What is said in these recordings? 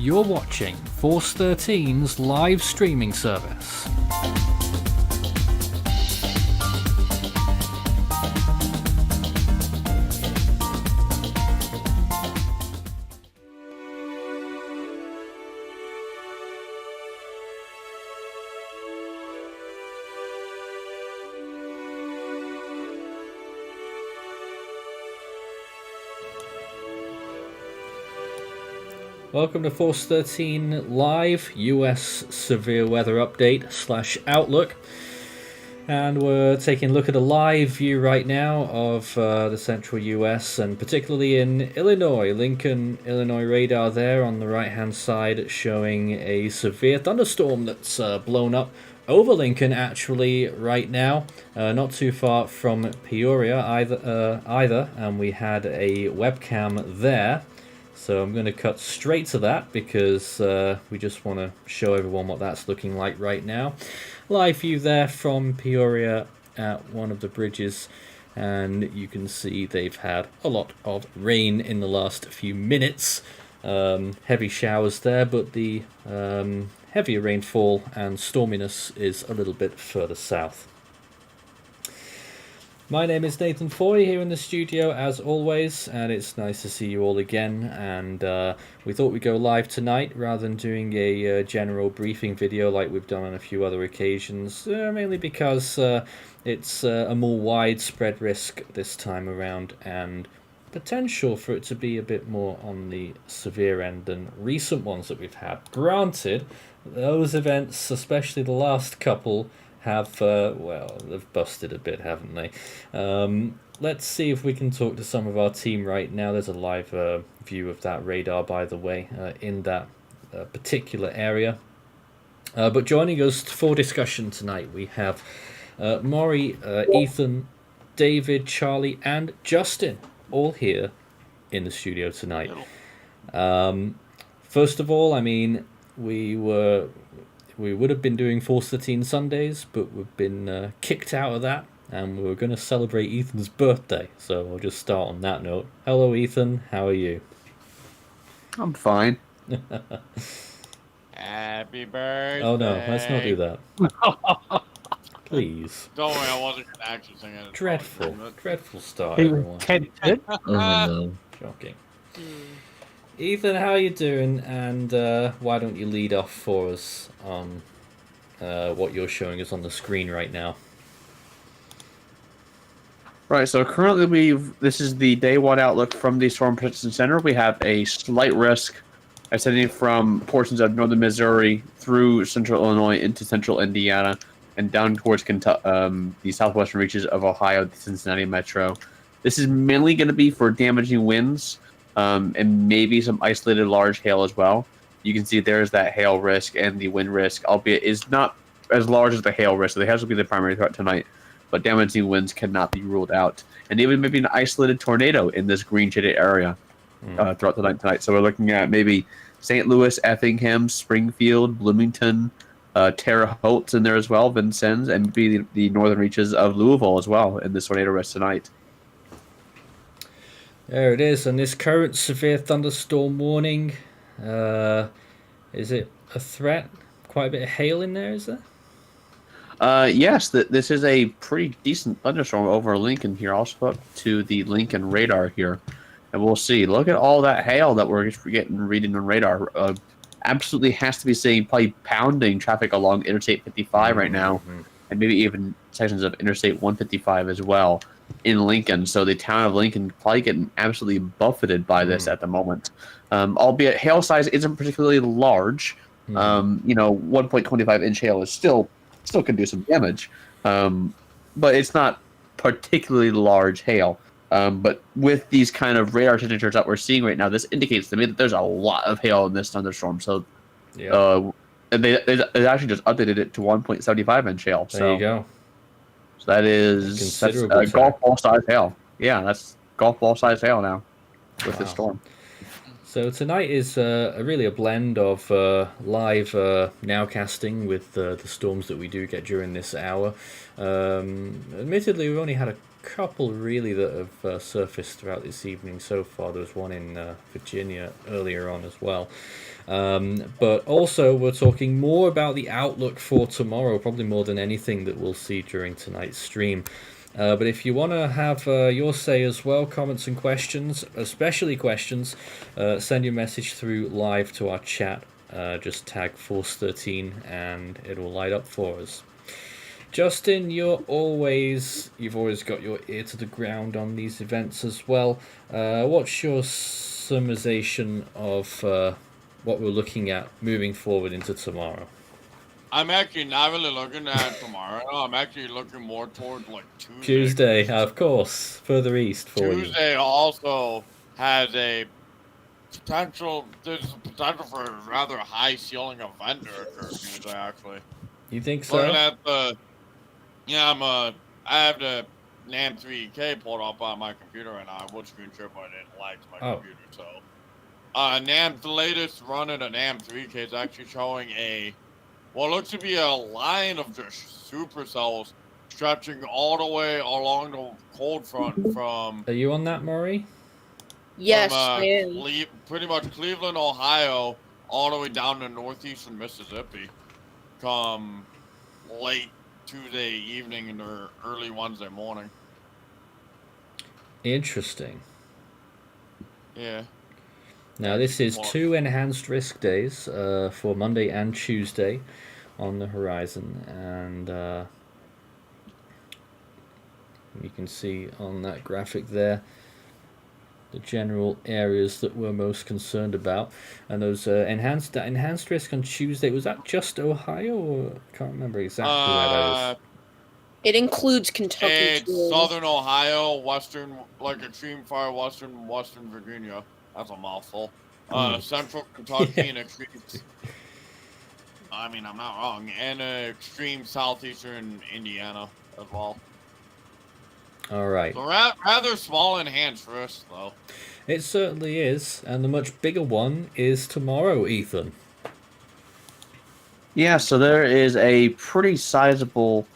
You're watching Force 13's live streaming service. Welcome to Force 13 Live US Severe Weather Update / Outlook. And we're taking a look at a live view right now of the central US, and particularly in Illinois. Lincoln, Illinois radar there on the right hand side showing a severe thunderstorm that's blown up over Lincoln actually right now, not too far from Peoria either, and we had a webcam there. So I'm going to cut straight to that because we just want to show everyone what that's looking like right now. Live view there from Peoria at one of the bridges, and you can see they've had a lot of rain in the last few minutes. Heavy showers there, but the heavier rainfall and storminess is a little bit further south. My name is Nathan Foy here in the studio as always, and it's nice to see you all again. And we thought we'd go live tonight rather than doing a general briefing video like we've done on a few other occasions, mainly because it's a more widespread risk this time around and potential for it to be a bit more on the severe end than recent ones that we've had. Granted, those events, especially the last couple, have, they've busted a bit, haven't they? Let's see if we can talk to some of our team right now. There's a live view of that radar, by the way, in that particular area. But joining us for discussion tonight, we have Maury, Ethan, David, Charlie, and Justin, all here in the studio tonight. First of all, I mean, we would have been doing Force 13 Sundays, but we've been kicked out of that, and we're going to celebrate Ethan's birthday. So I'll just start on that note. Hello, Ethan. How are you? I'm fine. Happy birthday. Oh, no. Let's not do that. Please. Don't worry, I wasn't going to actually sing it. Dreadful start, everyone. Shocking. Ethan, how are you doing? And why don't you lead off for us on what you're showing us on the screen right now? Right, so currently this is the day one outlook from the Storm Protection Center. We have a slight risk extending from portions of northern Missouri through central Illinois into central Indiana and down towards the southwestern reaches of Ohio, the Cincinnati metro. This is mainly going to be for damaging winds, and maybe some isolated large hail as well. You can see there's that hail risk, and the wind risk, albeit is not as large as the hail risk. So the hail will be the primary threat tonight, but damaging winds cannot be ruled out. And even maybe an isolated tornado in this green shaded area throughout the night tonight. So we're looking at maybe St. Louis, Effingham, Springfield, Bloomington, Terre Haute in there as well, Vincennes, and maybe the northern reaches of Louisville as well in this tornado risk tonight. There it is, and this current severe thunderstorm warning, is it a threat? Quite a bit of hail in there, is there? Yes, this is a pretty decent thunderstorm over Lincoln here. I'll swap to the Lincoln radar here, and we'll see. Look at all that hail that we're reading on radar. Absolutely has to be seeing probably pounding traffic along Interstate 55 right now, and maybe even sections of Interstate 155 as well in Lincoln. So the town of Lincoln probably getting absolutely buffeted by this at the moment. Albeit hail size isn't particularly large. 1.25 inch hail is still can do some damage, but it's not particularly large hail. But with these kind of radar signatures that we're seeing right now, this indicates to me that there's a lot of hail in this thunderstorm. So they actually just updated it to 1.75 inch hail. There you go. So that's golf ball size hail. Yeah, that's golf ball size hail now with this storm. So tonight is really a blend of live nowcasting with the storms that we do get during this hour. Admittedly, we've only had a couple really that have surfaced throughout this evening so far. There was one in Virginia earlier on as well. But also, we're talking more about the outlook for tomorrow, probably more than anything that we'll see during tonight's stream. But if you want to have your say as well, comments and questions, especially questions, send your message through live to our chat. Just tag Force13 and it will light up for us. Justin, you've always got your ear to the ground on these events as well. What's your summarization of what we're looking at moving forward into tomorrow? I'm actually not really looking at tomorrow. I'm actually looking more towards like Tuesday. Tuesday, of course, further east for you. Tuesday also has a potential. There's a potential for a rather high ceiling event to occur Tuesday. Actually, You think so? looking at the I have the NAM 3K pulled up on my computer right now. I would screen share, but I didn't like my computer. So, NAM's latest run of the NAM 3K is actually showing what looks to be a line of just supercells stretching all the way along the cold front from. Are you on that, Maury? Yes, I am. Pretty much Cleveland, Ohio, all the way down to northeastern Mississippi, come late Tuesday evening and early Wednesday morning. Interesting. Yeah. Now this is 2 enhanced risk days for Monday and Tuesday on the horizon, and you can see on that graphic there the general areas that we're most concerned about. And those enhanced risk on Tuesday, was that just Ohio, or I can't remember exactly where that is? It includes Kentucky It's too. southern Ohio, western, like extreme far western Virginia. That's a mouthful. Central Kentucky and extreme. I mean, I'm not wrong. And extreme southeastern Indiana as well. All right. So rather small enhanced risk, though. It certainly is, and the much bigger one is tomorrow, Ethan. Yeah, so there is a pretty sizable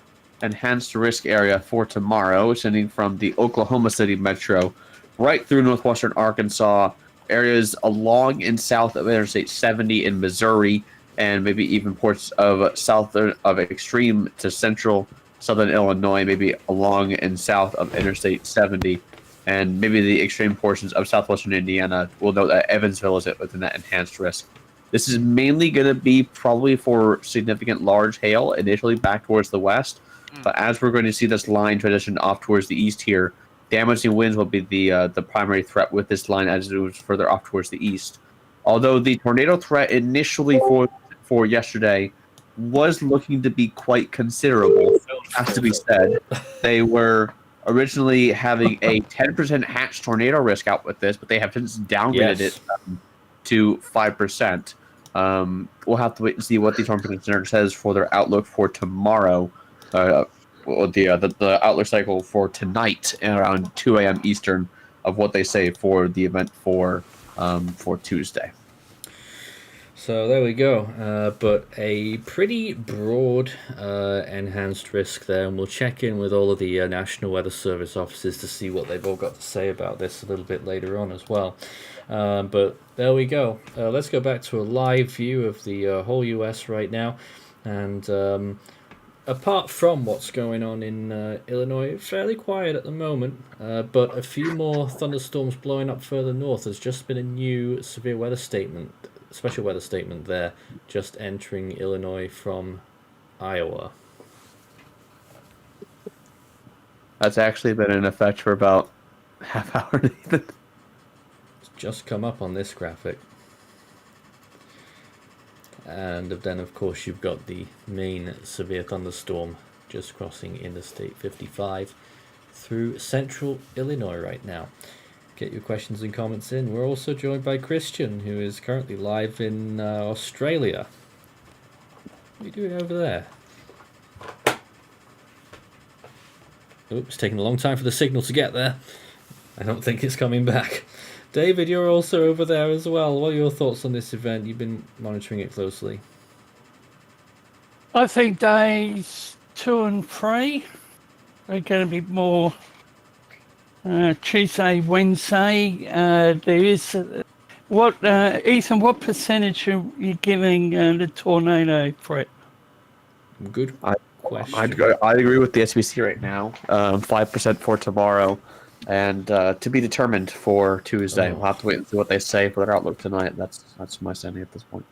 enhanced risk area for tomorrow, extending from the Oklahoma City metro right through northwestern Arkansas, areas along and south of Interstate 70 in Missouri, and maybe even ports of south of extreme to central southern Illinois, maybe along and south of Interstate 70, and maybe the extreme portions of southwestern Indiana. We'll note that Evansville is within that enhanced risk. This is mainly going to be probably for significant large hail, initially back towards the west. But as we're going to see this line transition off towards the east here, damaging winds will be the primary threat with this line as it moves further off towards the east. Although the tornado threat initially for yesterday was looking to be quite considerable, has to be said. They were originally having a 10% hatch tornado risk out with this, but they have since downgraded it to 5%. We'll have to wait and see what the Storm Prediction Center says for their outlook for tomorrow. The outlook cycle for tonight around 2 a.m. Eastern of what they say for the event for Tuesday. So there we go, but a pretty broad enhanced risk there, and we'll check in with all of the National Weather Service offices to see what they've all got to say about this a little bit later on as well. But there we go. Let's go back to a live view of the whole US right now, and apart from what's going on in Illinois, fairly quiet at the moment, but a few more thunderstorms blowing up further north. There's just been a new severe weather statement, special weather statement there, just entering Illinois from Iowa. That's actually been in effect for about half hour, Nathan. It's just come up on this graphic. And then, of course, you've got the main severe thunderstorm just crossing Interstate 55 through central Illinois right now. Get your questions and comments in. We're also joined by Christian, who is currently live in Australia. What are you doing over there? Oops, taking a long time for the signal to get there. I don't think it's coming back. David, you're also over there as well. What are your thoughts on this event? You've been monitoring it closely. I think days 2 and 3 are going to be more Tuesday, Wednesday. There is Ethan, what percentage are you giving the tornado threat? Good I'd question. agree with the SBC right now. 5% for tomorrow, and to be determined for Tuesday. Oh. We'll have to wait and see what they say for their outlook tonight. That's my standing at this point.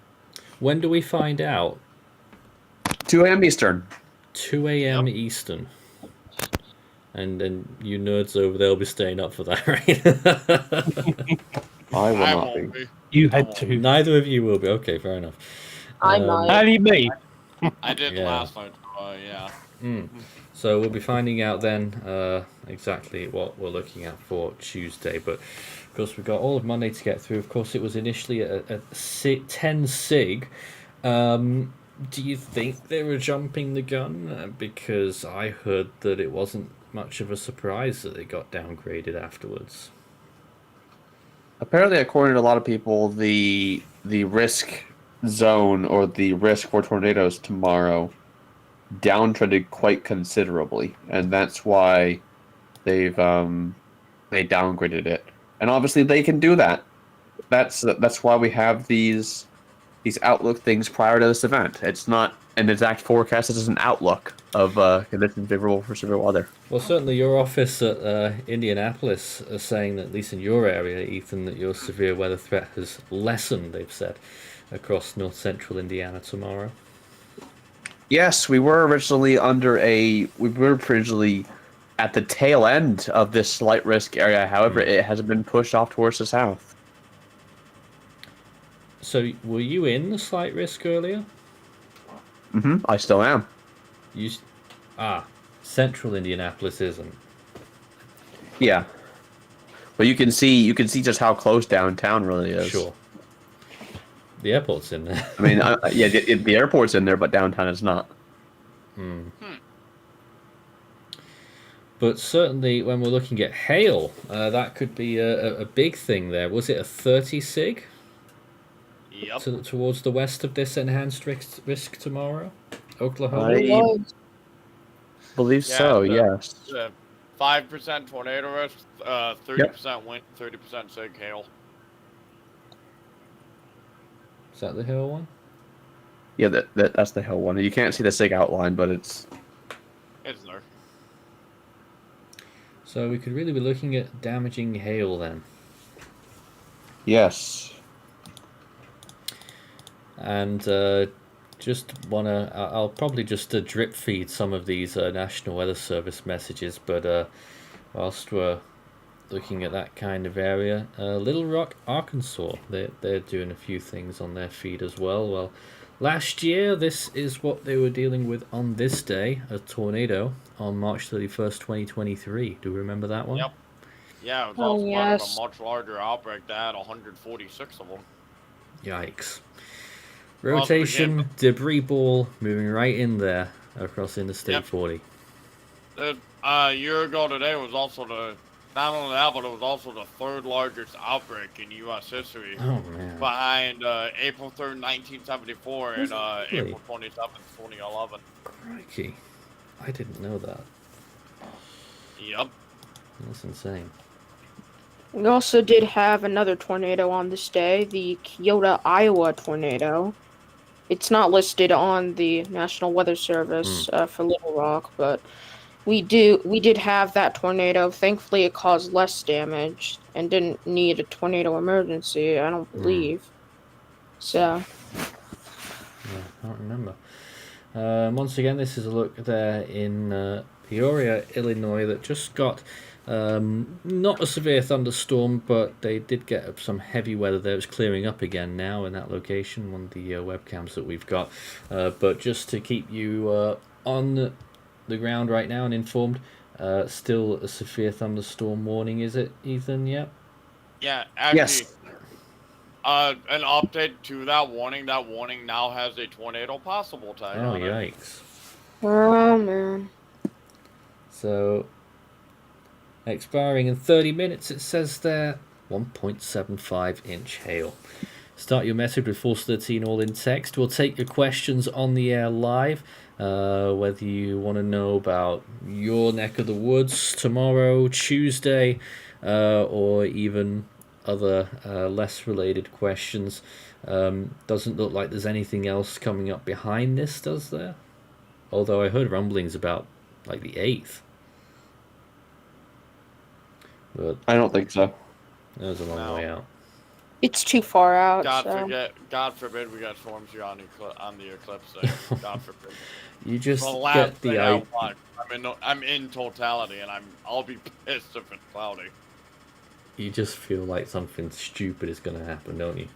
When do we find out? 2 a.m. Eastern. 2 a.m. Eastern. And then you nerds over there will be staying up for that, right? I will not won't be. You had to. Neither of you will be. Okay, fair enough. I might. Only me. I did Yeah. last night, yeah. So we'll be finding out then exactly what we're looking at for Tuesday. But of course, we've got all of Monday to get through. Of course, it was initially at 10 sig. Do you think they were jumping the gun? Because I heard that it wasn't much of a surprise that they got downgraded afterwards. Apparently, according to a lot of people, the risk zone or the risk for tornadoes tomorrow downtrended quite considerably, and that's why they downgraded it. And obviously, they can do that. That's why we have these outlook things prior to this event. It's not an exact forecast; it's just an outlook of conditions favorable for severe weather. Well, certainly your office at Indianapolis are saying that, at least in your area, Ethan, that your severe weather threat has lessened, they've said, across north central Indiana tomorrow. Yes, we were originally at the tail end of this slight risk area. However, it has been pushed off towards the south. So, were you in the slight risk earlier? I still am. Central Indianapolis isn't. Yeah. But you can see just how close downtown really is. Sure. The airport's in there. I mean, the airport's in there, but downtown is not. But certainly, when we're looking at hail, that could be a big thing there. Was it a 30 sig? Yep. Towards the west of this enhanced risk tomorrow? Oklahoma? I believe so, yes. 5% tornado risk, 30% wind, 30% sig hail. Is that the hail one? Yeah, that's the hill one. You can't see the SIG outline, but it's there. So we could really be looking at damaging hail then. yes. And I'll probably just drip feed some of these National Weather Service messages, but whilst we're looking at that kind of area, Little Rock, Arkansas, they're doing a few things on their feed as well. Well, last year, this is what they were dealing with on this day, a tornado on March 31st, 2023. Do you remember that one? Yep. Yeah, it was also part of a much larger outbreak that had 146 of them. Yikes. Rotation, debris ball, moving right in there across Interstate 40. A year ago today was also not only that, but it was also the third largest outbreak in U.S. history. Oh, man. Behind April 3rd, 1974 and April 27th, 2011. Crikey. I didn't know that. Yep. That's insane. We also did have another tornado on this day, the Kyoto, Iowa tornado. It's not listed on the National Weather Service for Little Rock, but we did have that tornado. Thankfully, it caused less damage and didn't need a tornado emergency, I don't believe. So. Yeah, I can't remember. Once again, this is a look there in Peoria, Illinois, that just got not a severe thunderstorm, but they did get some heavy weather there. It's clearing up again now in that location, one of the webcams that we've got. But just to keep you on the ground right now and informed, still a severe thunderstorm warning, is it, Ethan? Yep. Yeah, actually, Yes. an update to that warning. That warning now has a tornado possible tag on it. Yikes. Oh, man. So, expiring in 30 minutes, it says there. 1.75-inch hail. Start your message with Force 13 all in text. We'll take your questions on the air live. Whether you want to know about your neck of the woods tomorrow, Tuesday, or even other less related questions. Doesn't look like there's anything else coming up behind this, does there? Although I heard rumblings about like the 8th. But I don't think so. that was a long way out. It's too far out. God forbid we got storms here on the eclipse day. God forbid. You just The get last the thing I want. I'm in totality, and I'll be pissed if it's cloudy. You just feel like something stupid is going to happen, don't you?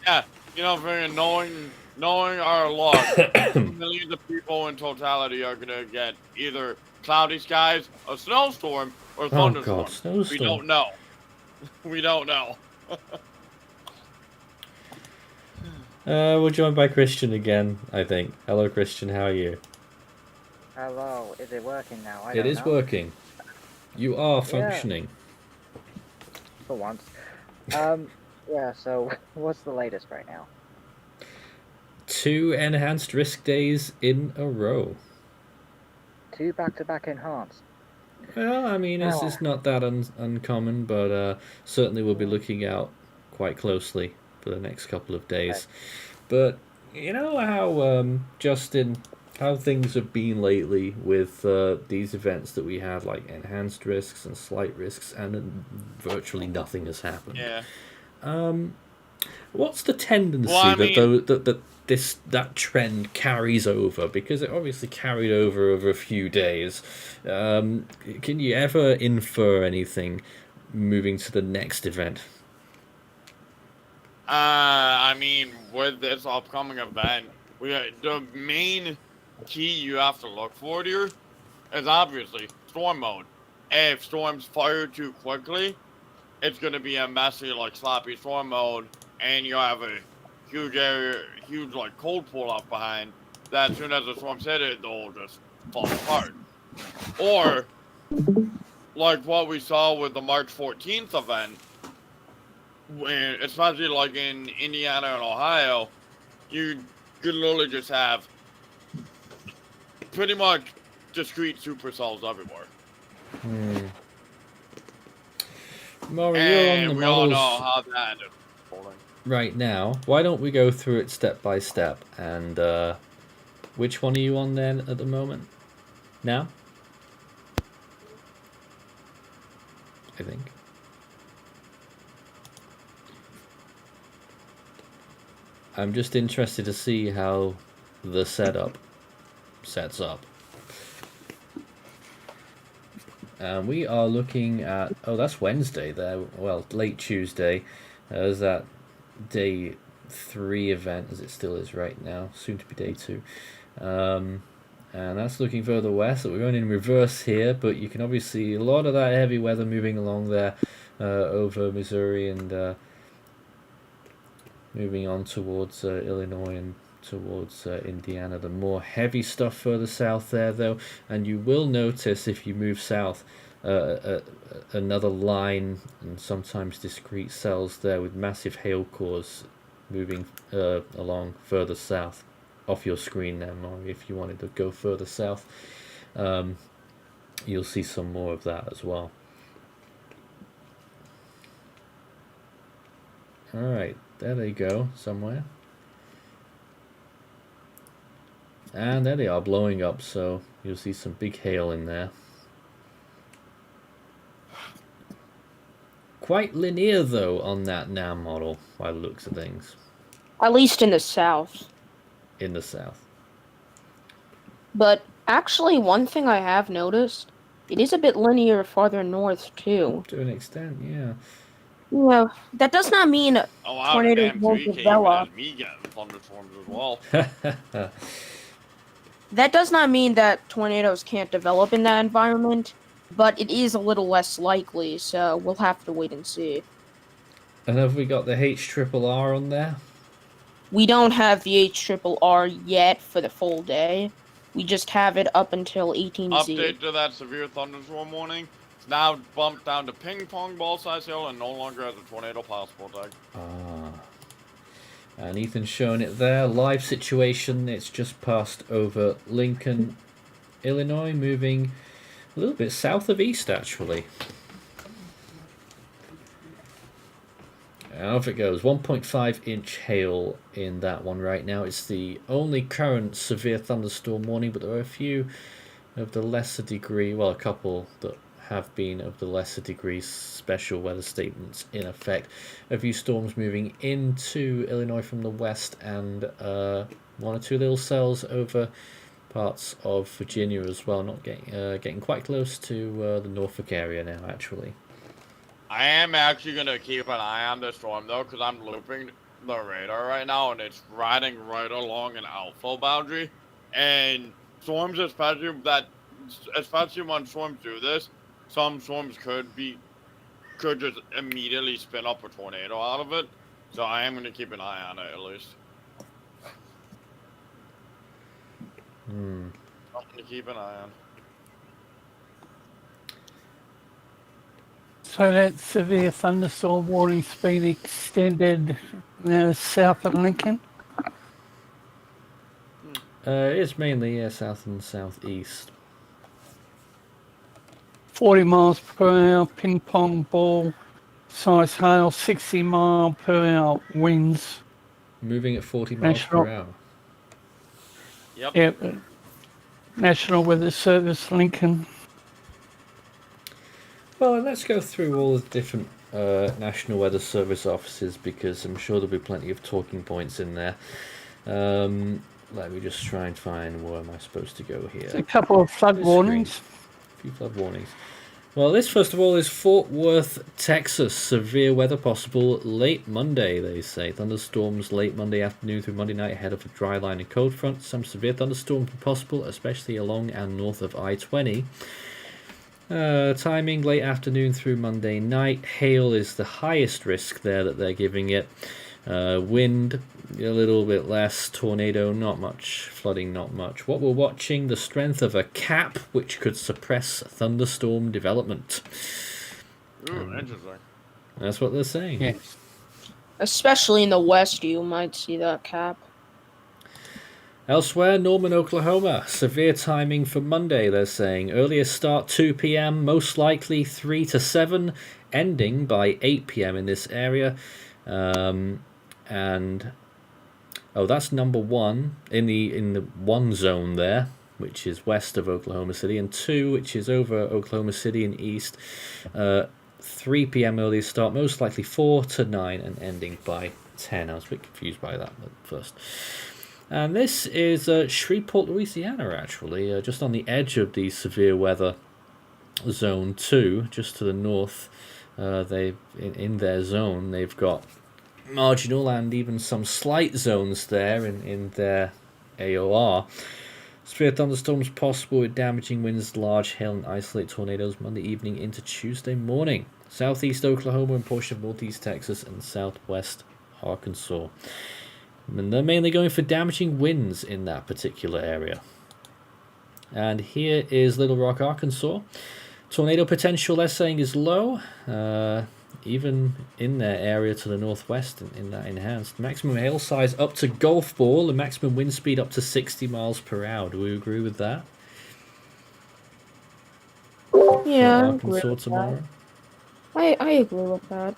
Yeah, knowing our luck, millions of people in totality are gonna get either cloudy skies, a snowstorm, or a thunderstorm. Oh God, snowstorm. We don't know. We don't know. We're joined by Christian again, I think. Hello, Christian. How are you? Hello. Is it working now? It is working. You are functioning. For once. Yeah, so what's the latest right now? 2 enhanced risk days in a row. 2 back-to-back enhanced. Well, I mean, it's not that uncommon, but certainly we'll be looking out quite closely for the next couple of days. But you know how, Justin, how things have been lately with these events that we have, like enhanced risks and slight risks, and virtually nothing has happened. Yeah. What's the tendency that trend carries over? Because it obviously carried over a few days. Can you ever infer anything moving to the next event? I mean, with this upcoming event, the main key you have to look for here is obviously storm mode. If storms fire too quickly, it's going to be a messy, like, sloppy storm mode, and you have a huge like, cold pool up behind that as soon as the storms hit it, they'll just fall apart. Or, like what we saw with the March 14th event, when, especially like in Indiana and Ohio, you could literally just have pretty much discrete supercells everywhere. Maury, And you're on the we all models know how that is holding. right now. Why don't we go through it step by step? And which one are you on then at the moment? Now? I think. I'm just interested to see how the setup sets up. We are looking at, oh, that's Wednesday there, well, late Tuesday. There's that day 3 event, as it still is right now, soon to be day 2. And that's looking further west, so we're going in reverse here, but you can obviously see a lot of that heavy weather moving along there over Missouri and moving on towards Illinois and towards Indiana. The more heavy stuff further south there, though, and you will notice if you move south another line and sometimes discrete cells there with massive hail cores moving along further south. Off your screen now, Maury, if you wanted to go further south, you'll see some more of that as well. Alright, there they go, somewhere. And there they are, blowing up, so you'll see some big hail in there. Quite linear, though, on that NAM model, by the looks of things. At least in the south. In the south. But actually, one thing I have noticed, it is a bit linear farther north, too. To an extent, yeah. Yeah, that does not mean tornadoes won't develop. Me getting thunderstorms as well. That does not mean that tornadoes can't develop in that environment, but it is a little less likely, so we'll have to wait and see. And have we got the HRRR on there? We don't have the HRRR yet for the full day. We just have it up until 18Z. Update to that severe thunderstorm warning. now bumped down to ping pong ball size hail and no longer has a tornado possible tag. And Ethan's showing it there. Live situation. It's just passed over Lincoln, Illinois, moving a little bit south of east, actually. And off it goes. 1.5-inch hail in that one right now. It's the only current severe thunderstorm warning, but there are a few of the lesser degree, well, a couple that have been of the lesser degree special weather statements in effect. A few storms moving into Illinois from the west, and one or two little cells over parts of Virginia as well. Not getting quite close to the Norfolk area now, actually. I am actually going to keep an eye on this storm, though, because I'm looping the radar right now, and it's riding right along an alpha boundary. And storms, especially when storms do this, some storms could just immediately spin up a tornado out of it. So I am going to keep an eye on it, at least. Something to keep an eye on. So that severe thunderstorm warning's been extended south of Lincoln? It's mainly south and southeast. 40 miles per hour ping pong ball size hail, 60 mile per hour winds. Moving at 40 miles per hour. Yep. Yeah, National Weather Service, Lincoln. Well, let's go through all the different National Weather Service offices, because I'm sure there'll be plenty of talking points in there. Let me just try and find where am I supposed to go here. A couple of flood warnings. A few flood warnings. Well, this first of all is Fort Worth, Texas. Severe weather possible late Monday, they say. Thunderstorms late Monday afternoon through Monday night ahead of a dry line and cold front. Some severe thunderstorms possible, especially along and north of I-20. Timing late afternoon through Monday night. Hail is the highest risk there that they're giving it. Wind a little bit less. Tornado not much. Flooding not much. What we're watching, the strength of a cap which could suppress thunderstorm development. Ooh, interesting. That's what they're saying. Yes. Especially in the west, you might see that cap. Elsewhere, Norman, Oklahoma. Severe timing for Monday, they're saying. Earliest start 2 p.m., most likely 3 to 7, ending by 8 p.m. in this area. That's number 1 in the 1 zone there, which is west of Oklahoma City, and 2, which is over Oklahoma City and east. 3 p.m. earliest start, most likely 4 to 9, and ending by 10. I was a bit confused by that at first. And this is Shreveport, Louisiana, actually, just on the edge of the severe weather zone 2, just to the north. In their zone, they've got marginal and even some slight zones there in their AOR. Severe thunderstorms possible with damaging winds, large hail, and isolated tornadoes Monday evening into Tuesday morning. Southeast Oklahoma and portion of northeast Texas and southwest Arkansas. And they're mainly going for damaging winds in that particular area. And here is Little Rock, Arkansas. Tornado potential, they're saying, is low. Even in their area to the northwest in that enhanced. Maximum hail size up to golf ball. And maximum wind speed up to 60 miles per hour. Do we agree with that? Yeah, I agree Arkansas with tomorrow? that. I agree with that.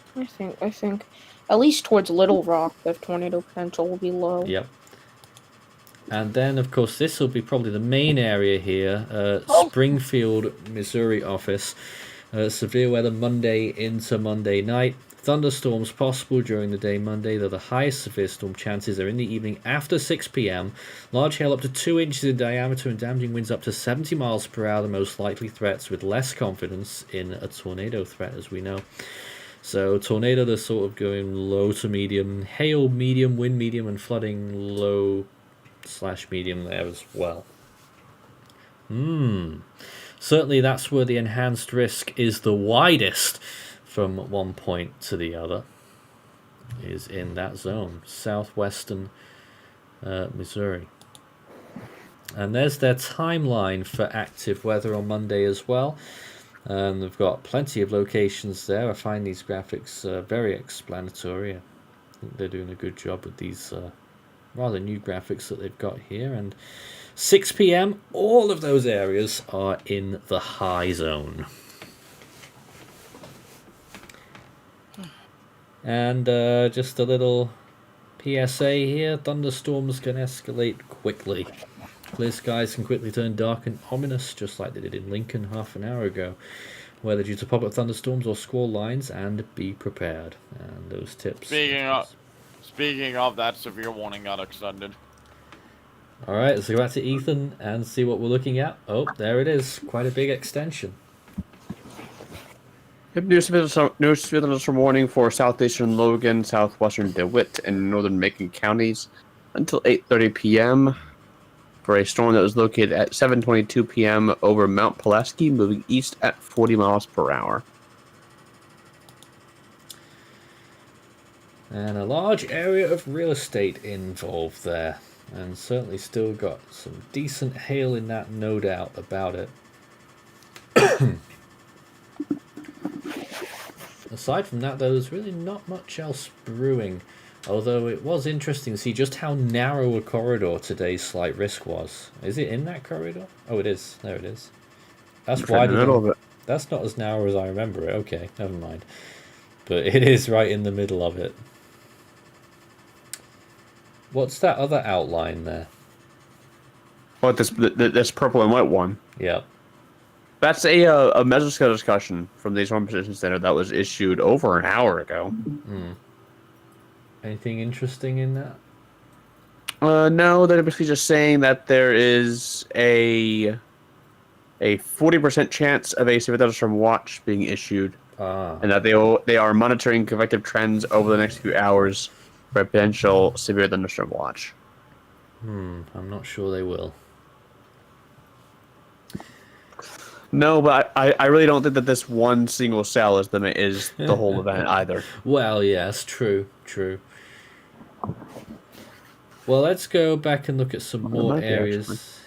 I think at least towards Little Rock, the tornado potential will be low. Yep. And then, of course, this will be probably the main area here. Springfield, Missouri office. Severe weather Monday into Monday night. Thunderstorms possible during the day Monday, though the highest severe storm chances are in the evening after 6 p.m. Large hail up to 2 inches in diameter and damaging winds up to 70 miles per hour, the most likely threats, with less confidence in a tornado threat, as we know. So tornado, they're sort of going low to medium. Hail medium, wind medium, and flooding low/medium there as well. Certainly that's where the enhanced risk is the widest from one point to the other, is in that zone, southwestern Missouri. And there's their timeline for active weather on Monday as well. And they've got plenty of locations there. I find these graphics very explanatory. I think they're doing a good job with these rather new graphics that they've got here. And 6 p.m., all of those areas are in the high zone. And just a little PSA here, thunderstorms can escalate quickly. Clear skies can quickly turn dark and ominous, just like they did in Lincoln half an hour ago. Whether due to pop-up thunderstorms or squall lines, and be prepared. And those tips. Speaking of that, severe warning got extended. Alright, let's go back to Ethan and see what we're looking at. Oh, there it is. Quite a big extension. New thunderstorm warning for southeastern Logan, southwestern DeWitt, and northern Macon counties until 8:30 p.m. for a storm that was located at 7:22 p.m. over Mount Pulaski, moving east at 40 miles per hour. And a large area of real estate involved there. And certainly still got some decent hail in that, no doubt about it. Aside from that, though, there's really not much else brewing. Although it was interesting to see just how narrow a corridor today's slight risk was. Is it in that corridor? Oh, it is. There it is. That's wider than... That's not as narrow as I remember it. Okay, never mind. But it is right in the middle of it. What's that other outline there? What, this purple and white one? Yeah. That's a mesoscale discussion from the Storm Prediction Center that was issued over an hour ago. Anything interesting in that? No, they're basically just saying that there is a 40% chance of a severe thunderstorm watch being issued, and that they are monitoring convective trends over the next few hours for a potential severe thunderstorm watch. I'm not sure they will. No, but I really don't think that this one single cell is the whole event either. Well, yes, true. Well, let's go back and look at some more areas.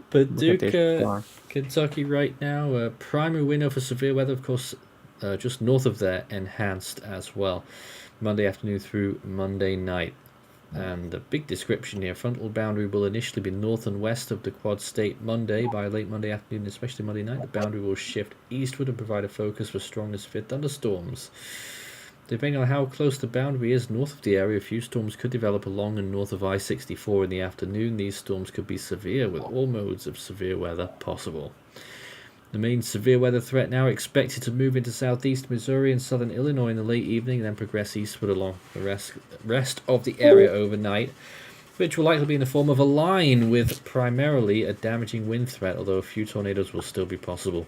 Paducah, Kentucky right now, primary window for severe weather, of course, just north of there, enhanced as well. Monday afternoon through Monday night. And a big description here. Frontal boundary will initially be north and west of the quad state Monday. By late Monday afternoon, especially Monday night, the boundary will shift eastward and provide a focus for strong severe thunderstorms. Depending on how close the boundary is north of the area, a few storms could develop along and north of I-64 in the afternoon. These storms could be severe, with all modes of severe weather possible. The main severe weather threat now expected to move into southeast Missouri and southern Illinois in the late evening, and then progress eastward along the rest of the area overnight, which will likely be in the form of a line with primarily a damaging wind threat, although a few tornadoes will still be possible.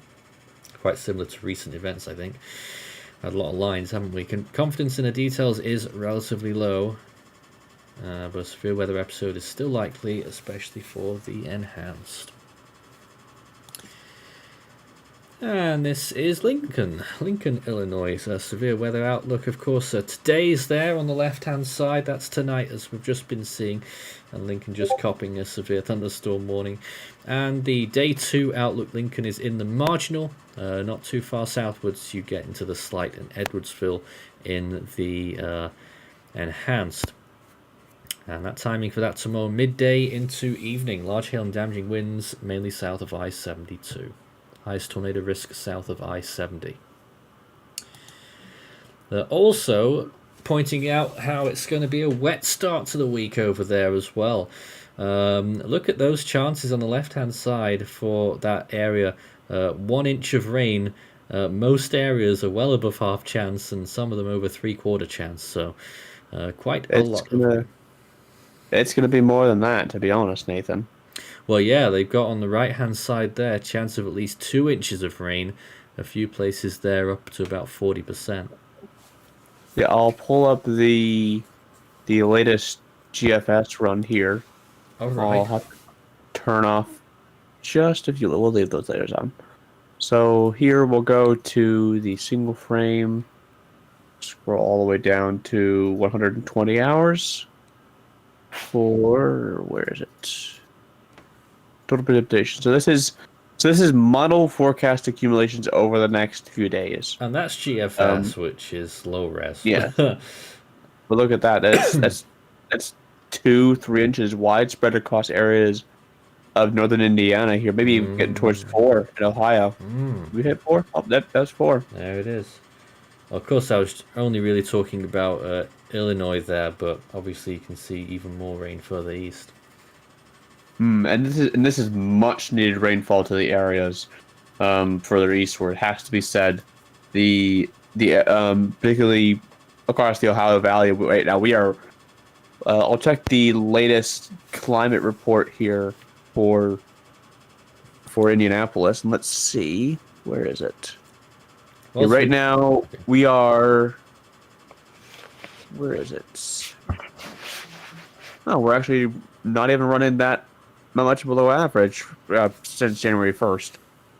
Quite similar to recent events, I think. Had a lot of lines, haven't we? Confidence in the details is relatively low, but a severe weather episode is still likely, especially for the enhanced. And this is Lincoln, Illinois. Severe weather outlook, of course. Today's there on the left-hand side. That's tonight, as we've just been seeing. And Lincoln just copying a severe thunderstorm warning. And the day 2 outlook, Lincoln is in the marginal. Not too far southwards, you get into the slight, and Edwardsville in the enhanced. And that timing for that tomorrow, midday into evening. Large hail and damaging winds, mainly south of I-72. Highest tornado risk south of I-70. They're also pointing out how it's going to be a wet start to the week over there as well. Look at those chances on the left-hand side for that area. 1 inch of rain. Most areas are well above half chance, and some of them over 3/4 chance. So quite a lot. It's going to be more than that, to be honest, Nathan. Well, yeah, they've got on the right-hand side there a chance of at least 2 inches of rain. A few places there up to about 40%. Yeah, I'll pull up the latest GFS run here. All right. I'll have to turn off just a few. We'll leave those layers on. So here we'll go to the single frame. Scroll all the way down to 120 hours. Where is it? Total precipitation. So this is So this is model forecast accumulations over the next few days. And that's GFS, which is low res. Yeah. But look at that. That's 2-3 inches wide, spread across areas of northern Indiana here. Maybe even getting towards 4 in Ohio. We hit 4. Oh, that's 4. There it is. Of course, I was only really talking about Illinois there, but obviously you can see even more rain further east. And this is much needed rainfall to the areas further eastward. It has to be said. The particularly across the Ohio Valley right now, we are. I'll check the latest climate report here for Indianapolis, and let's see, where is it? Well, right now we are. Where is it? Oh, we're actually not even running that much below average since January 1st.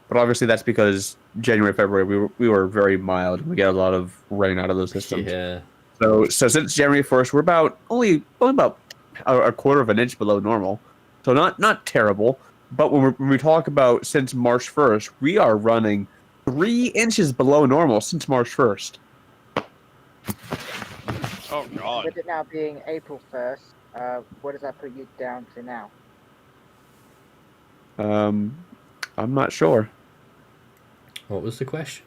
But obviously that's because January, February we were very mild. We get a lot of rain out of those systems. Yeah. So since January 1st, we're about only about a quarter of an inch below normal. So not terrible. But when we talk about since March 1st, we are running 3 inches below normal since March 1st. Oh God. With it now being April 1st, what does that put you down to now? I'm not sure. What was the question?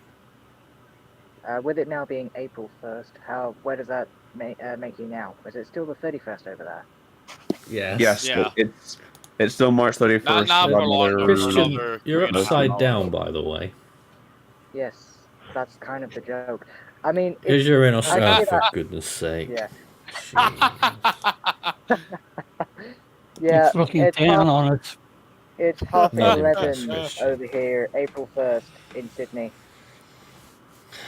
With it now being April 1st, where does that make you now? Is it still the 31st over there? Yes. Yeah. It's still March 31st. Not for long. Christian, you're upside down, by the way. Yes, that's kind of the joke. I mean, Because you're in Australia, for that. goodness sake. Yeah. Jeez. Yeah, It's looking down on us. It's half Not 11 impressed, over here, April 1st in Sydney.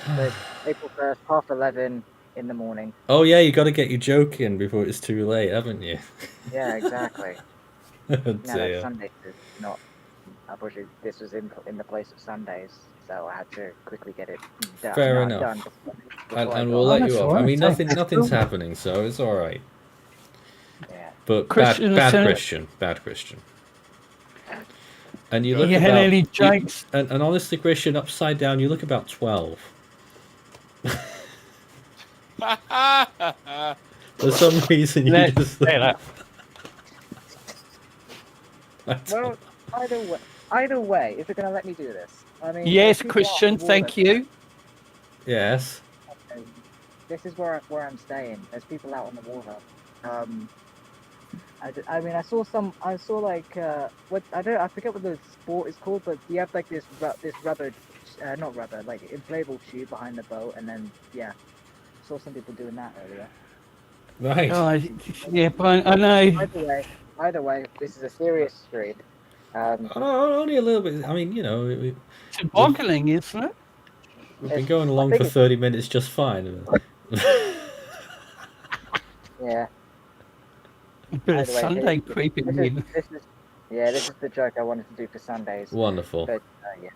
So it's April 1st, half 11 in the morning. Oh yeah, you got to get your joke in before it's too late, haven't you? Yeah, exactly. Oh, Now that dear. Sunday is not. Unfortunately, this was in the place of Sundays, so I had to quickly get it done. Fair done enough. before And I we'll got- let That's you off. I alright, mean, thanks. nothing's happening, so it's all right. Yeah. But Christian, bad Senator- Christian. And you look You had about. any jokes? And honestly, Christian, upside down, you look about 12. For some reason, you Let's just. say that. Well, either way, if you're gonna let me do this, I mean. Yes, there's people out Christian, on the thank water. you. Yes. This is where I'm staying. There's people out on the water. I mean, I saw like I forget what the sport is called, but you have like this rubber, not rubber, like inflatable tube behind the boat, and then saw some people doing that earlier. Right. Oh, yeah, but I know. Either way, this is a serious stream. Oh, only a little bit. I mean, It's boggling, isn't it? we've been going along for 30 minutes just fine. Yeah. A bit of Either way, Sunday creeping in. This is the joke I wanted to do for Sundays. Wonderful. But yeah.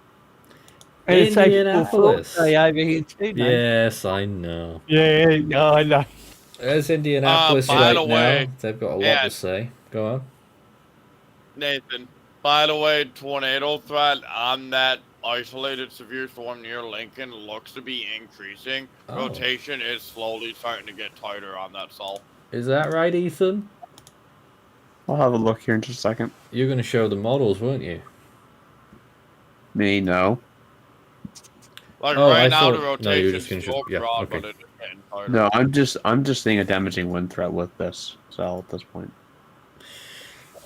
It's April Indianapolis. Fool's Day over here too, no? Yes, I know. Yeah, no, I know. There's Indianapolis by the right way, now. They've got a lot yeah. to say. Go on. Nathan, by the way, tornado threat on that isolated severe storm near Lincoln looks to be increasing. Oh. Rotation is slowly starting to get tighter on that cell. Is that right, Ethan? I'll have a look here in just a second. You're going to show the models, weren't you? Me, no. Like Oh, right I now, thought- the rotation no, you were just gonna still yeah, broad, okay. but it's getting tighter. No, I'm just seeing a damaging wind threat with this cell at this point.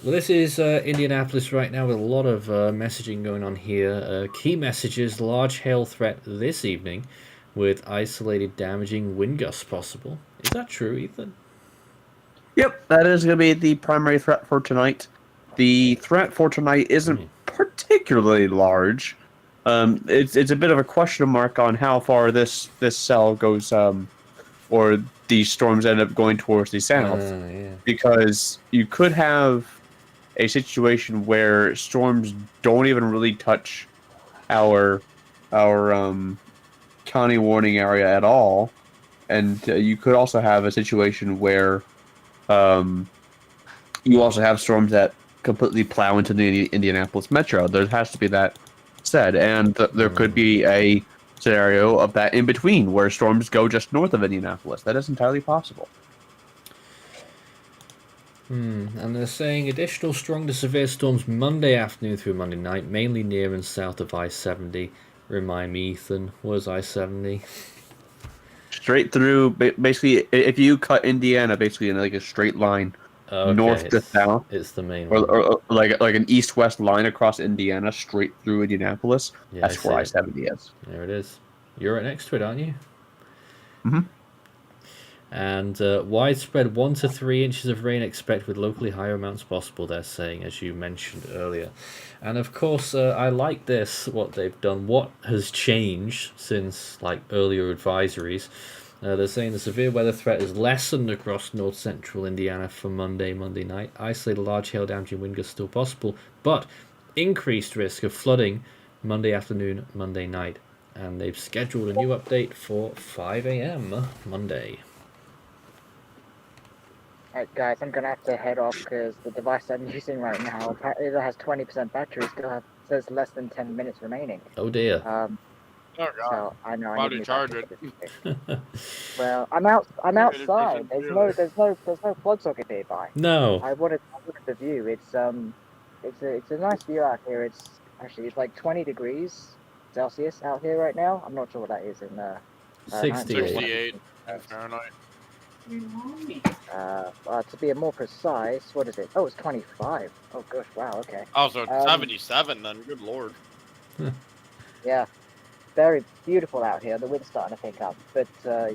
Well, this is Indianapolis right now with a lot of messaging going on here. Key messages, large hail threat this evening with isolated damaging wind gusts possible. Is that true, Ethan? Yep, that is going to be the primary threat for tonight. The threat for tonight isn't particularly large. It's a bit of a question mark on how far this cell goes, or these storms end up going towards the south, Yeah. because you could have a situation where storms don't even really touch our county warning area at all, and you could also have a situation where you also have storms that completely plow into the Indianapolis metro. There has to be that said, and there could be a scenario of that in between where storms go just north of Indianapolis. That is entirely possible. And they're saying additional strong to severe storms Monday afternoon through Monday night, mainly near and south of I-70. Remind me, Ethan, was I-70? Straight through, basically, if you cut Indiana basically in like a straight line, Okay, north to south, it's the main or, one. or like an east-west line across Indiana, straight through Indianapolis. Yeah, That's where I-70 is. There it is. You're right next to it, aren't you? Mm-hmm. And widespread 1 to 3 inches of rain expected with locally higher amounts possible, they're saying, as you mentioned earlier. And of course, I like this, what they've done. What has changed since like earlier advisories? They're saying the severe weather threat is lessened across north central Indiana for Monday night. Isolated large hail damaging wind gusts still possible, but increased risk of flooding Monday afternoon, Monday night. And they've scheduled a new update for 5 a.m. Monday. Alright, guys, I'm gonna have to head off because the device I'm using right now it has 20% battery. Says less than 10 minutes remaining. Oh dear. Oh God. So I know How I to need charge to it? Well, I'm outside. There's no plug socket nearby. No. I wanted to look at the view. It's a nice view out here. It's like 20 degrees Celsius out here right now. I'm not sure what that is in 68. 68 Fahrenheit. To be more precise, what is it? Oh, it's 25. Oh gosh, wow, okay. Oh, so 77 then. Good lord. Yeah, very beautiful out here. The wind's starting to pick up, but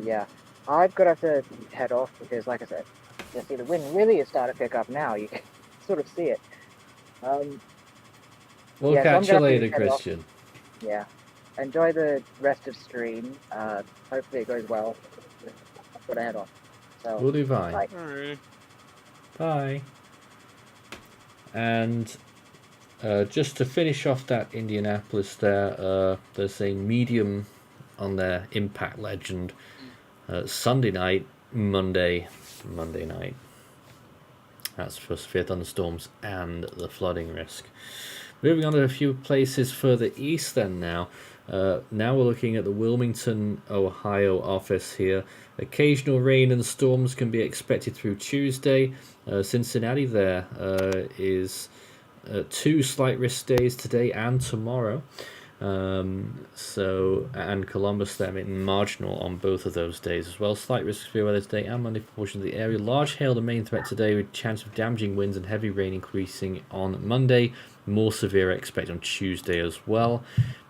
yeah, I'm gonna have to head off because, like I said, you see the wind really is starting to pick up now. You can sort of see it. We'll yeah, catch so you I'm gonna have to later, head off. Christian. Yeah, enjoy the rest of stream. Hopefully it goes well. I'm gonna head off. So, We'll do fine. bye. Alright. Bye. And just to finish off that Indianapolis there, they're saying medium on their impact legend. Sunday night, Monday night. That's for severe thunderstorms and the flooding risk. Moving on to a few places further east then now. Now we're looking at the Wilmington, Ohio office here. Occasional rain and storms can be expected through Tuesday. Cincinnati there is 2 slight risk days today and tomorrow. And Columbus there marginal on both of those days as well. Slight risk of severe weather today and Monday for portions of the area. Large hail the main threat today with chance of damaging winds and heavy rain increasing on Monday. More severe expected on Tuesday as well.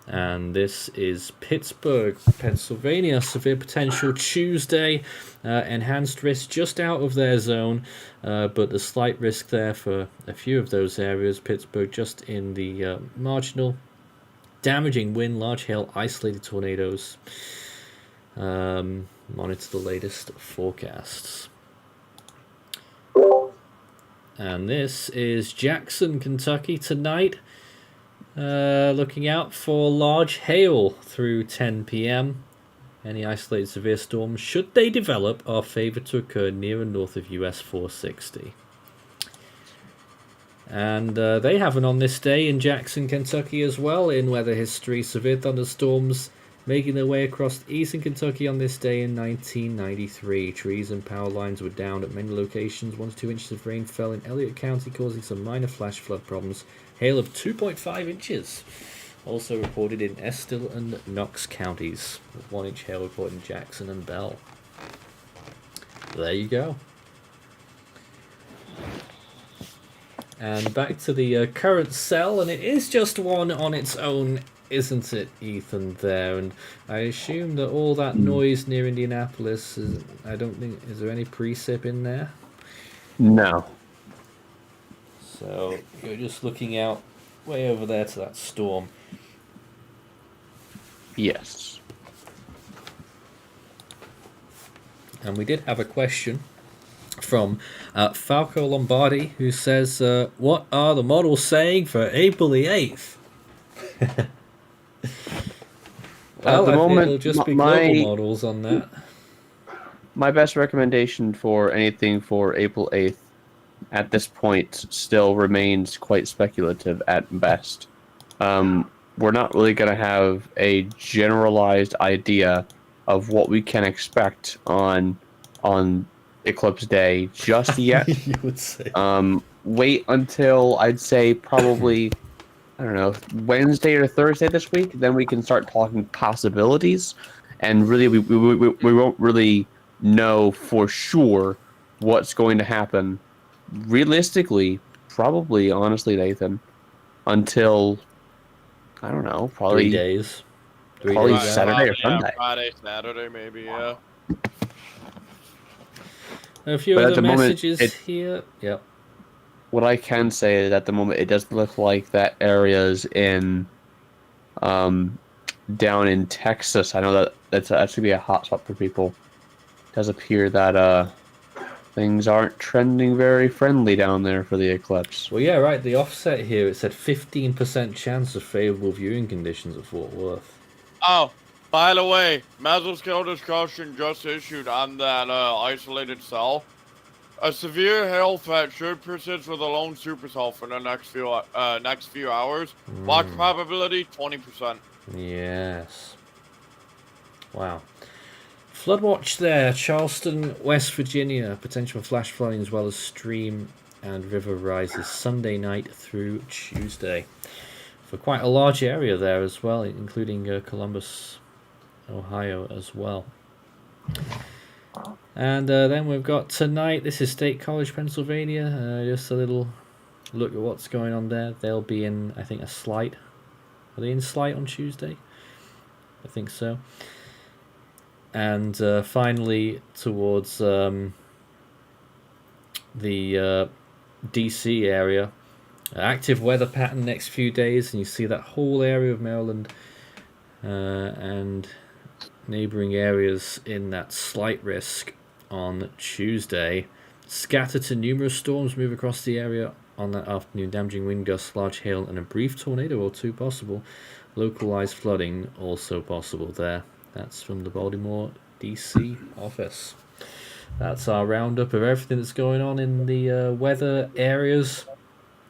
And this is Pittsburgh, Pennsylvania. Severe potential Tuesday. Enhanced risk just out of their zone, but the slight risk there for a few of those areas. Pittsburgh just in the marginal. Damaging wind, large hail, isolated tornadoes. Monitor the latest forecasts. And this is Jackson, Kentucky tonight. Looking out for large hail through 10 p.m. Any isolated severe storms, should they develop, are favoured to occur near and north of US 460. And they have an on this day in Jackson, Kentucky as well in weather history. Severe thunderstorms making their way across eastern Kentucky on this day in 1993. Trees and power lines were down at many locations. 1 to 2 inches of rain fell in Elliott County, causing some minor flash flood problems. Hail of 2.5 inches also reported in Estill and Knox counties. 1 inch hail reported in Jackson and Bell. There you go. And back to the current cell, and it is just one on its own, isn't it, Ethan, there? And I assume that all that noise near Indianapolis, is there any precip in there? No. So you're just looking out way over there to that storm. Yes. And we did have a question from Falco Lombardi, who says, what are the models saying for April the 8th? Well, At the moment, it'll just be global models on that. My best recommendation for anything for April 8th at this point still remains quite speculative at best. We're not really going to have a generalized idea of what we can expect on Eclipse Day just yet. You would say. Wait until I'd say probably, I don't know, Wednesday or Thursday this week. Then we can start talking possibilities, and really we won't really know for sure what's going to happen. Realistically, probably honestly, Nathan, until I don't know, 3 probably days. 3 probably days out. Saturday or Yeah, Sunday. Friday, Saturday, maybe. Yeah. A few But at other the moment, messages here. Yep. what I can say is at the moment it does look like that areas in down in Texas. I know that that's gonna be a hot spot for people. It does appear that things aren't trending very friendly down there for the eclipse. Well, yeah, right. The offset here, it said 15% chance of favourable viewing conditions at Fort Worth. Oh, by the way, mesoscale discussion just issued on that isolated cell. A severe hail threat should persist with a lone supercell for the next few hours. Watch probability 20%. Yes. Wow. Flood watch there. Charleston, West Virginia. Potential flash flooding as well as stream and river rises Sunday night through Tuesday. For quite a large area there as well, including Columbus, Ohio as well. And then we've got tonight, this is State College, Pennsylvania. Just a little look at what's going on there. They'll be in, I think, a slight. Are they in slight on Tuesday? I think so. And finally, towards the DC area, active weather pattern next few days, and you see that whole area of Maryland and neighboring areas in that slight risk on Tuesday. Scattered to numerous storms move across the area on that afternoon, damaging wind gusts, large hail, and a brief tornado or two possible. Localized flooding also possible there. That's from the Baltimore DC office. That's our roundup of everything that's going on in the weather areas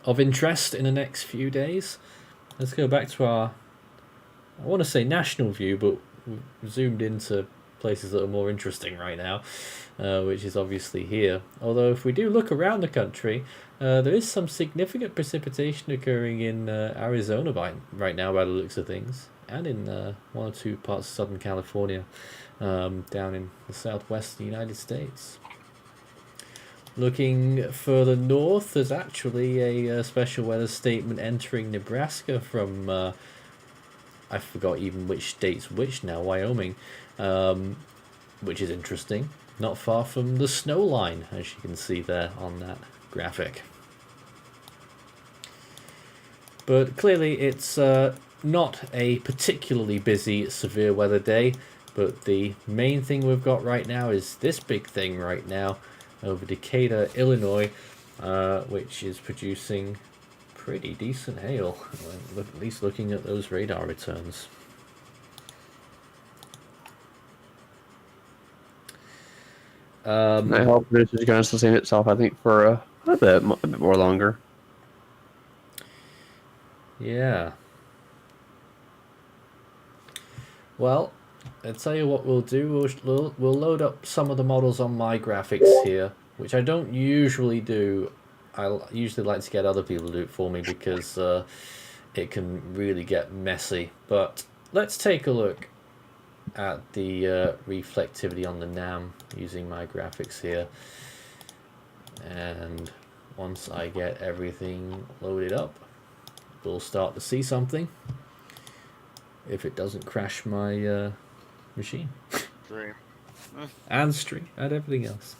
of interest in the next few days. Let's go back to our, I want to say national view, but we've zoomed into places that are more interesting right now, which is obviously here. Although if we do look around the country, there is some significant precipitation occurring in Arizona right now by the looks of things, and in one or two parts of Southern California, down in the southwest of the United States. Looking further north, there's actually a special weather statement entering Nebraska from, I forgot even which state's which now, Wyoming, which is interesting. Not far from the snow line, as you can see there on that graphic. But clearly it's not a particularly busy severe weather day, but the main thing we've got right now is this big thing right now over Decatur, Illinois, which is producing pretty decent hail, at least looking at those radar returns. I hope this is going to sustain itself, I think, for a bit more longer. Yeah. Well, I'll tell you what we'll do. We'll load up some of the models on my graphics here, which I don't usually do. I usually like to get other people to do it for me because it can really get messy. But let's take a look at the reflectivity on the NAM using my graphics here. And once I get everything loaded up, we'll start to see something. If it doesn't crash my machine. Stream. And stream and everything else.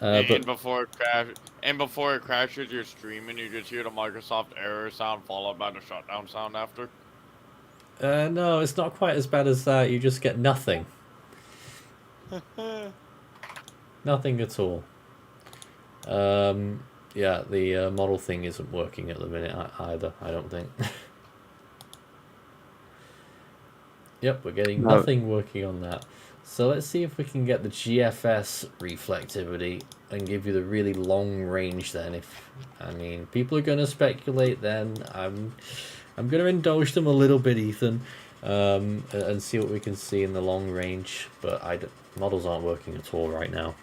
And before it crashes your stream, and you just hear the Microsoft error sound followed by the shutdown sound after. No, it's not quite as bad as that. You just get nothing. Nothing at all. Yeah, the model thing isn't working at the minute either, I don't think. Yep, we're getting No. nothing working on that. So let's see if we can get the GFS reflectivity and give you the really long range then. If I mean, people are going to speculate then. I'm going to indulge them a little bit, Ethan, and see what we can see in the long range. But models aren't working at all right now.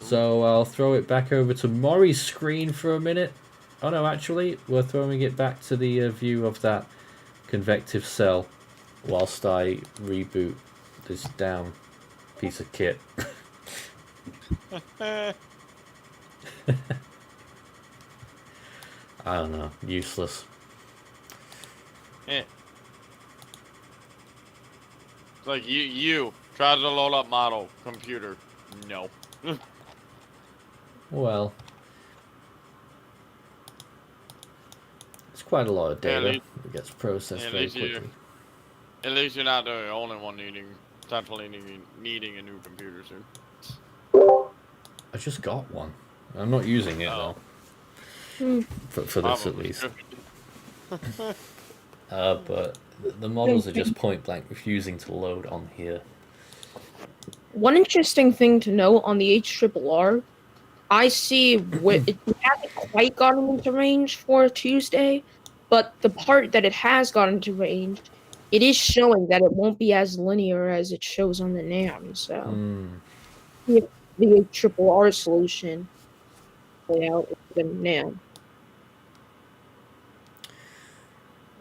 So I'll throw it back over to Maury's screen for a minute. Oh no, actually, we're throwing it back to the view of that convective cell whilst I reboot this damn piece of kit. I don't know, useless. Yeah. It's like you try to load up model computer. No. Well, it's quite a lot of data. It gets processed very quickly. At least you're not the only one potentially needing a new computer soon. I just got one. I'm not using it though. For this at least. But the models are just point blank refusing to load on here. One interesting thing to note on the HRRR, I see it hasn't quite gotten into range for Tuesday, but the part that it has gotten into range, it is showing that it won't be as linear as it shows on the NAM. So if the HRRR solution play out with the NAM.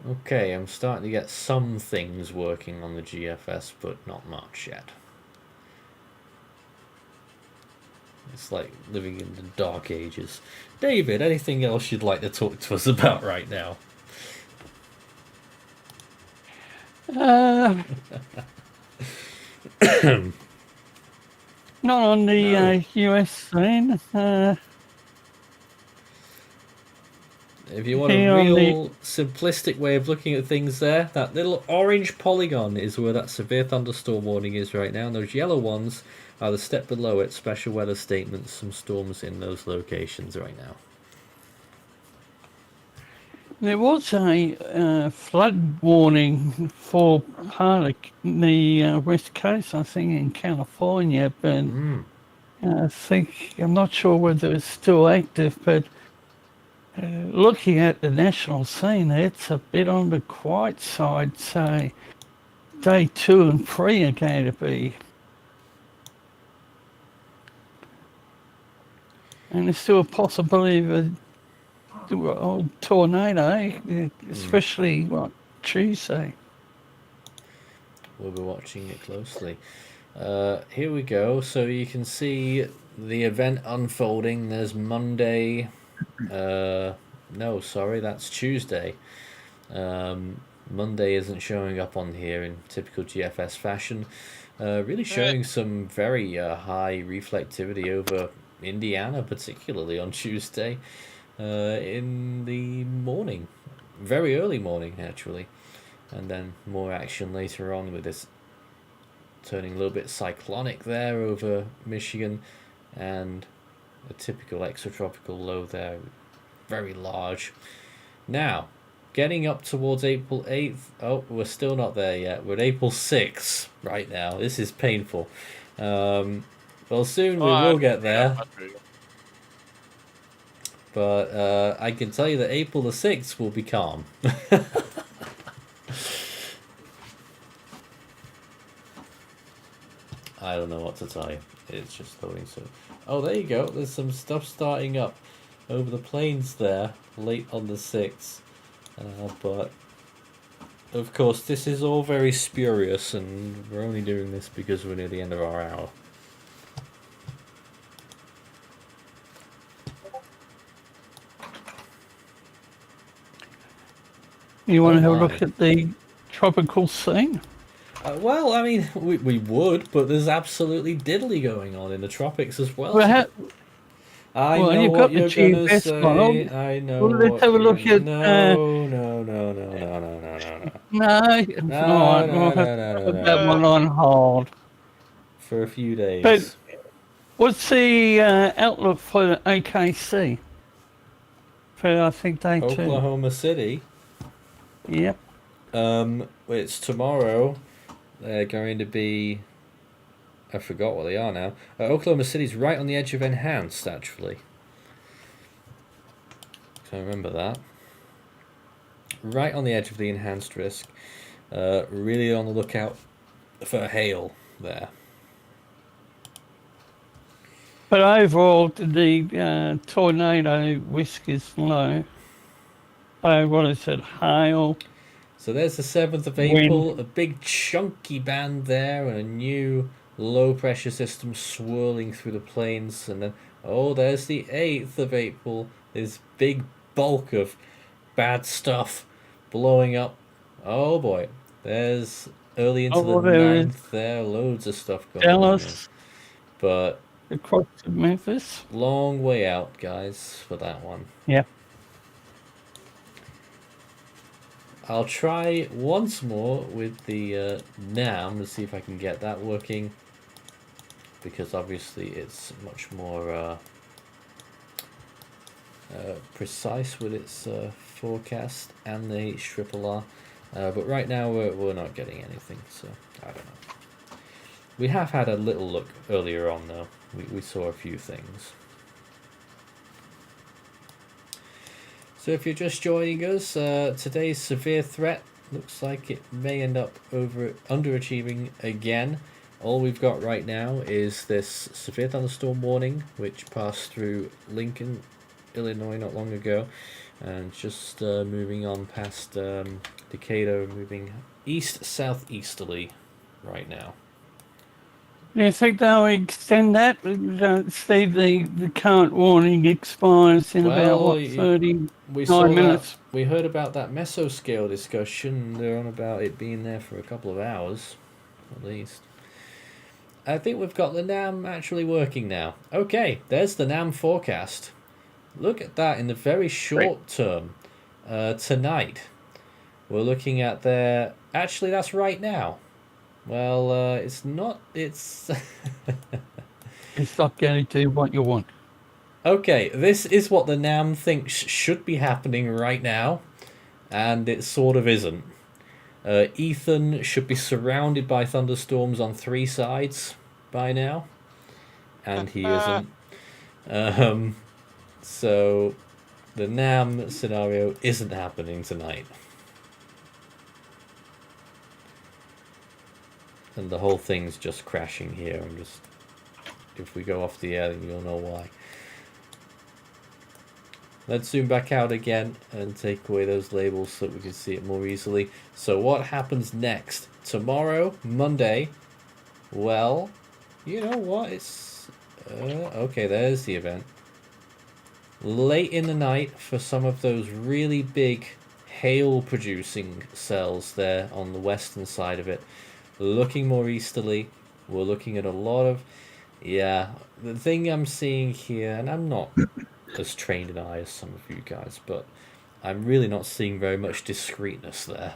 Okay, I'm starting to get some things working on the GFS, but not much yet. It's like living in the dark ages. David, anything else you'd like to talk to us about right now? Not on the US scene. If you want a real simplistic way of looking at things there, that little orange polygon is where that severe thunderstorm warning is right now, and those yellow ones are the step below it, special weather statements, some storms in those locations right now. There was a flood warning for part of the West Coast, I think, in California, but I'm not sure whether it's still active, but looking at the national scene, it's a bit on the quiet side, so day 2 and 3 are going to be. And there's still a possibility of a tornado, especially Tuesday. We'll be watching it closely. Here we go. So you can see the event unfolding. There's Monday. No, sorry, that's Tuesday. Monday isn't showing up on here in typical GFS fashion. Really showing some very high reflectivity over Indiana, particularly on Tuesday in the morning. Very early morning, actually. And then more action later on with this turning a little bit cyclonic there over Michigan, and a typical extratropical low there, very large. Now, getting up towards April 8th. Oh, we're still not there yet. We're at April 6th right now. This is painful. Well, soon we will get there. But I can tell you that April the 6th will be calm. I don't know what to tell you. It's just loading. So, oh, there you go. There's some stuff starting up over the plains there, late on the 6th. But of course, this is all very spurious, and we're only doing this because we're near the end of our hour. You want to have a look at the tropical scene? Well, I mean, we would, but there's absolutely diddly going on in the tropics as well. I know what you're going to say. I know. Well, let's have a look at. No. That one on hold for a few days. But what's the outlook for OKC? For I think day 2. Oklahoma City. Yep. It's tomorrow. They're going to be. I forgot what they are now. Oklahoma City's right on the edge of enhanced, actually. So I remember that. Right on the edge of the enhanced risk. Really on the lookout for hail there. But overall, the tornado risk is low. What is it? Hail. So there's the 7th of April, a big chunky band there, and a new low pressure system swirling through the plains. And then, oh, there's the 8th of April, this big bulk of bad stuff blowing up. Oh boy, there's early into the 9th there, loads of stuff going on here. But across to Memphis. Long way out, guys, for that one. Yeah. I'll try once more with the NAM to see if I can get that working, because obviously it's much more precise with its forecast and the HRRR. But right now we're not getting anything, so I don't know. We have had a little look earlier on, though. We saw a few things. So if you're just joining us, today's severe threat looks like it may end up underachieving again. All we've got right now is this severe thunderstorm warning, which passed through Lincoln, Illinois not long ago, and just moving on past Decatur, moving east-southeasterly right now. Do you think they'll extend that? See, the current warning expires in about, 39 minutes? We heard about that mesoscale discussion. They're on about it being there for a couple of hours, at least. I think we've got the NAM actually working now. Okay, there's the NAM forecast. Look at that in the very short term. Tonight, we're looking at their... Actually, that's right now. Well, it's not. It's. It's not going to do what you want. Okay, this is what the NAM thinks should be happening right now, and it sort of isn't. Ethan should be surrounded by thunderstorms on 3 sides by now, and he isn't. So, the NAM scenario isn't happening tonight. And the whole thing's just crashing here. If we go off the air, then you'll know why. Let's zoom back out again and take away those labels so that we can see it more easily. So what happens next? Tomorrow, Monday, well, you know what? It's... okay, there's the event. Late in the night for some of those really big hail-producing cells there on the western side of it. Looking more easterly, we're looking at a lot of... Yeah, the thing I'm seeing here, and I'm not as trained an eye as some of you guys, but I'm really not seeing very much discreteness there.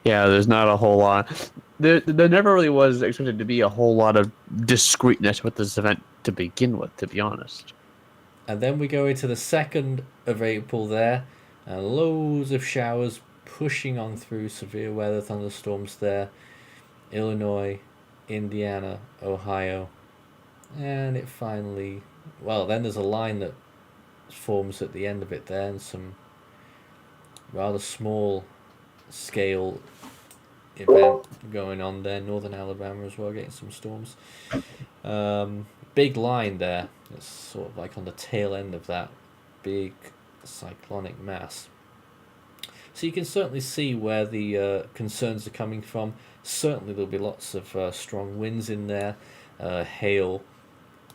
Yeah, there's not a whole lot. There never really was expected to be a whole lot of discreteness with this event to begin with, to be honest. And then we go into the 2nd of April there, and loads of showers pushing on through, severe weather thunderstorms there. Illinois, Indiana, Ohio. And it finally... Well, then there's a line that forms at the end of it there, and some rather small scale event going on there. Northern Alabama as well, getting some storms. Big line there. It's sort of like on the tail end of that big cyclonic mass. So you can certainly see where the concerns are coming from. Certainly there'll be lots of strong winds in there, hail,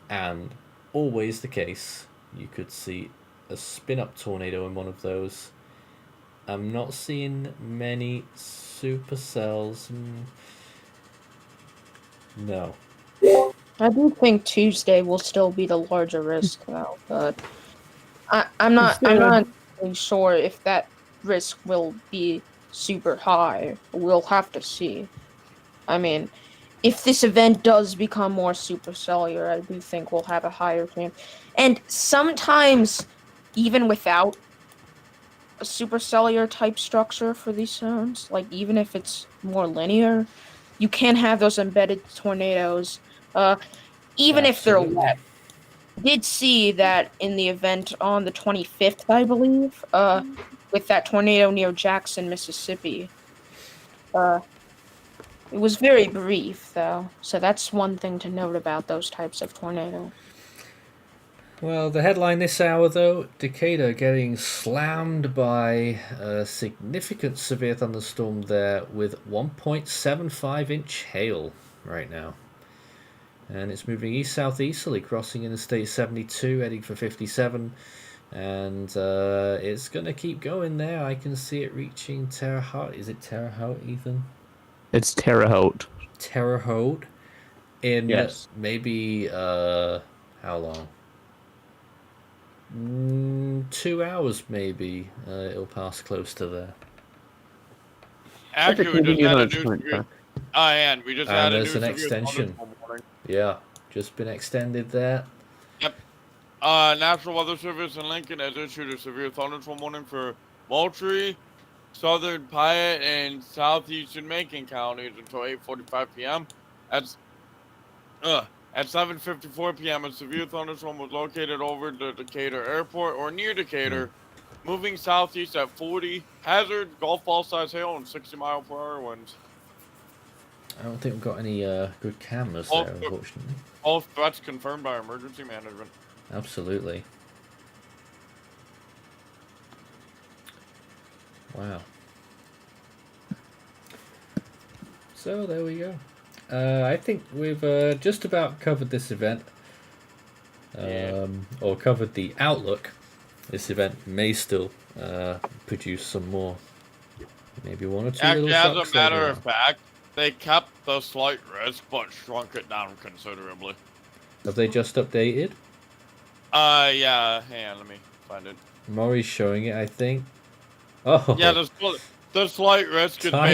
and always the case, you could see a spin-up tornado in one of those. I'm not seeing many supercells. No. I do think Tuesday will still be the larger risk, though, but I'm not really sure if that risk will be super high. We'll have to see. I mean, if this event does become more supercellular, I do think we'll have a higher chance. And sometimes, even without a supercellular type structure for these zones. Like even if it's more linear, you can have those embedded tornadoes. Even if they're Absolutely. wet. Did see that in the event on the 25th, I believe, with that tornado near Jackson, Mississippi. It was very brief, though, so that's one thing to note about those types of tornado. Well, the headline this hour, though, Decatur getting slammed by a significant severe thunderstorm there with 1.75-inch hail right now. And it's moving east-southeasterly, crossing Interstate 72, heading for 57. And it's going to keep going there. I can see it reaching Terre Haute. Is it Terre Haute, Ethan? It's Terre Haute. Terre Haute in Yes. maybe, how long? 2 hours, maybe. It'll pass close to there. Actually, we just had a new severe. And we just had a new there's an severe extension. thunderstorm warning. Yeah, just been extended there. Yep. National Weather Service in Lincoln has issued a severe thunderstorm warning for Moultrie, Southern Piatt, and southeastern Macon counties until 8:45 p.m. At 7:54 p.m., a severe thunderstorm was located over the Decatur Airport or near Decatur, moving southeast at 40. Hazard, golf ball size hail, and 60-mile-per-hour winds. I don't think we've got any good cameras there, unfortunately. All threats confirmed by emergency management. Absolutely. Wow. So there we go. I think we've just about covered this event. Or covered the outlook. This event may still produce some more. Maybe one or two Actually, little as a matter of fact, they kept the slight risk but shrunk it down considerably. Have they just updated? Yeah, hang on, let me find it. Maury's showing it, I think. Oh, Yeah, the slight risk is Tiny.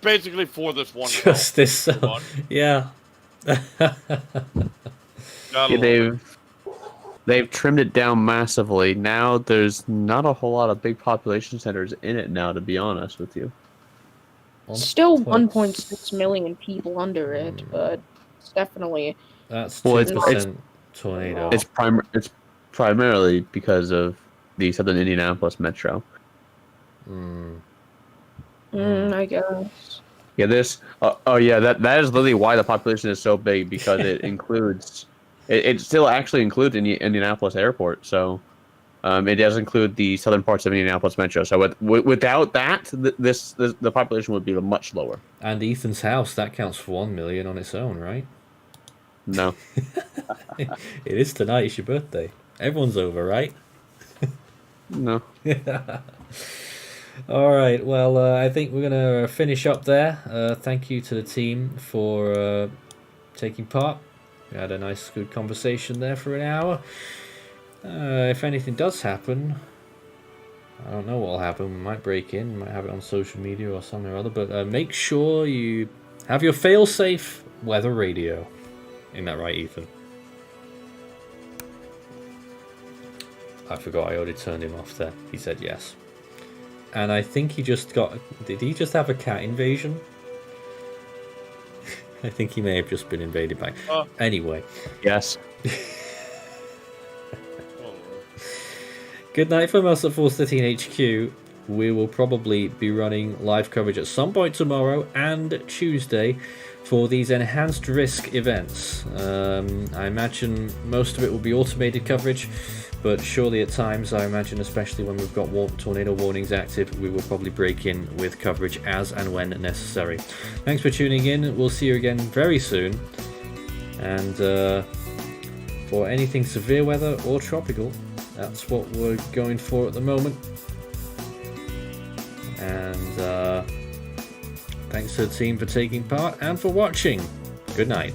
basically for this one. just this. Yeah. They've trimmed it down massively. Now there's not a whole lot of big population centers in it now, to be honest with you. Still 1.6 million people under it, but it's definitely. That's Well, 2% tornado. It's primarily because of the Southern Indianapolis metro. I guess. Yeah, that is literally why the population is so big, because it includes. It still actually includes Indianapolis Airport, so it does include the southern parts of Indianapolis metro. So without that, the population would be much lower. And Ethan's house, that counts for 1 million on its own, right? No. It is tonight. It's your birthday. Everyone's over, right? No. All right. Well, I think we're going to finish up there. Thank you to the team for taking part. We had a nice, good conversation there for an hour. If anything does happen, I don't know what will happen. We might break in, might have it on social media or something or other. But make sure you have your fail-safe weather radio. Isn't that right, Ethan? I forgot I already turned him off there. He said yes. And I think he just got... Did he just have a cat invasion? I think he may have just been invaded by... Anyway. Yes. Good night from us at 413 HQ. We will probably be running live coverage at some point tomorrow and Tuesday for these enhanced risk events. I imagine most of it will be automated coverage, but surely at times, I imagine, especially when we've got tornado warnings active, we will probably break in with coverage as and when necessary. Thanks for tuning in. We'll see you again very soon. And for anything severe weather or tropical, that's what we're going for at the moment. And thanks to the team for taking part and for watching. Good night.